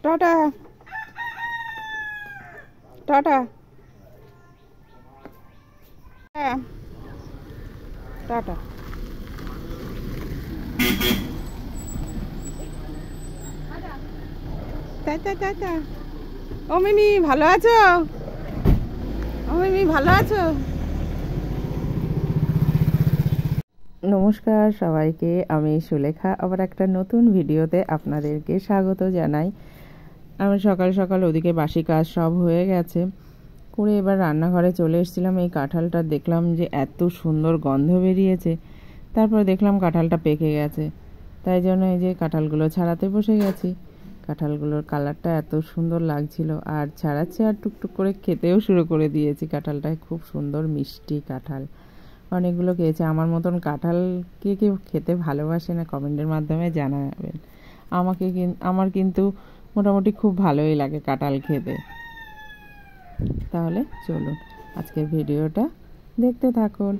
Tata tata tata. Tata tata. ও মিমি ভালো আছো? ও মিমি ভালো আছো? নমস্কার সবাইকে, আমি সুলেখা আবার একটা নতুন ভিডিওতে আপনাদেরকে স্বাগত জানাই। আমি সকাল সকাল ওদিকে বাসি কাজ সব হয়ে গেছে করে এবার রান্নাঘরে চলে এসেছিলাম। এই কাঁঠালটা দেখলাম যে এত সুন্দর গন্ধ বেরিয়েছে, তারপর দেখলাম কাঁঠালটা পেকে গেছে, তাই জন্য এই যে কাঁঠালগুলো ছাড়াতে বসে গেছি। কাঁঠালগুলোর কালারটা এত সুন্দর লাগছিল, আর ছাড়াচ্ছি আর টুকটুক করে খেতেও শুরু করে দিয়েছি। কাঁঠালটা খুব সুন্দর মিষ্টি কাঁঠাল, অনেকগুলো খেয়েছে। আমার মতন কাঁঠাল কে কে খেতে ভালোবাসে না কমেন্টের মাধ্যমে জানাবেন। আমার কিন্তু মোটামুটি খুব ভালোই লাগে কাঁঠাল খেতে। তাহলে চলুন আজকের ভিডিওটা দেখতে থাকুন।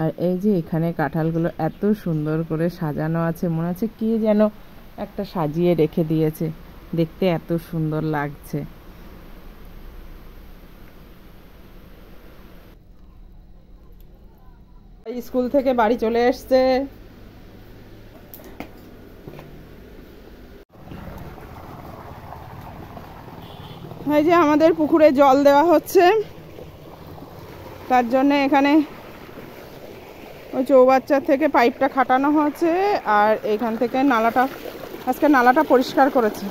আর এই যে এখানে কাঁঠালগুলো এত সুন্দর করে সাজানো আছে, মনে হচ্ছে কি যেন একটা সাজিয়ে রেখে দিয়েছে, দেখতে এত সুন্দর লাগছে। স্কুল থেকে বাড়ি চলে এসছে। এই যে আমাদের পুকুরে জল দেওয়া হচ্ছে, তার জন্য এখানে ওই চৌবাচ্চা থেকে পাইপটা খাটানো হচ্ছে, আর এখান থেকে আজকে নালাটা পরিষ্কার করেছে।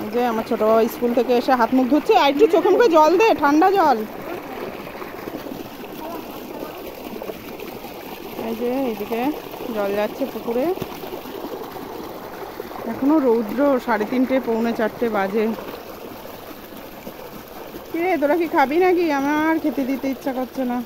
এই যে আমার ছোট বাবা স্কুল থেকে এসে হাত মুখ ধুচ্ছে। আর একটু চোখে মুখে জল দে, ঠান্ডা জল। এই যে এইদিকে জল যাচ্ছে পুকুরে। এখনো রৌদ্র, 3:30 পৌনে 4 বাজে। কিরে তোরা কি খাবি নাকি? আমার খেতে দিতে ইচ্ছা করছে না।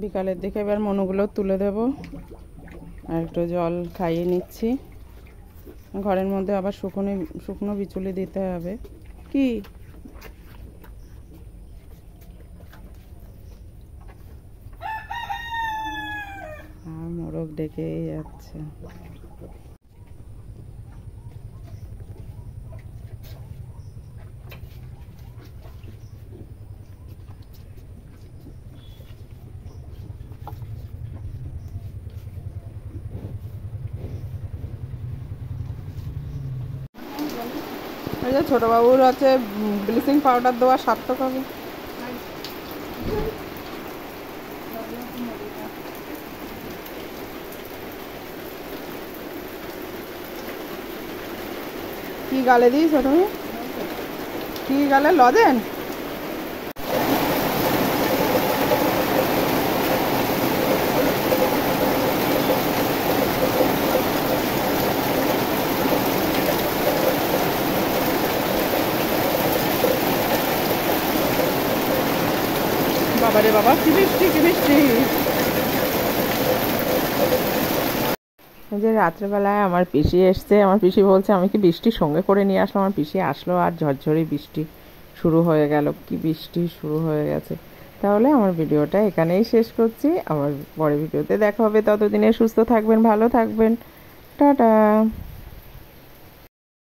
বিকালের দিকে এবার মনুগুলো তুলে দেব, আর একটু জল খাইয়ে নিচ্ছি। ঘরের মধ্যে আবার শুকনো বিচুলি দিতে হবে। কি মোরগ ডেকেই যাচ্ছে। এই যে ছোট বাবুর হচ্ছে ব্লিচিং পাউডার দেওয়া সার্থক হবে। কি গালে দিয়েছো তুমি? কি গালে? লজেন? বাবারে বাবা, কি বৃষ্টি কি বৃষ্টি। যে রাত্রেবেলায় আমার পিসি এসছে। আমার পিসি বলছে আমি কি বৃষ্টি সঙ্গে করে নিয়ে আসলাম। আমার পিসি আসলো আর ঝরঝরে বৃষ্টি শুরু হয়ে গেল। কি বৃষ্টি শুরু হয়ে গেছে। তাহলে আমার ভিডিওটা এখানেই শেষ করছি। আমার পরের ভিডিওতে দেখা হবে। ততদিনে সুস্থ থাকবেন, ভালো থাকবেন। টাটা।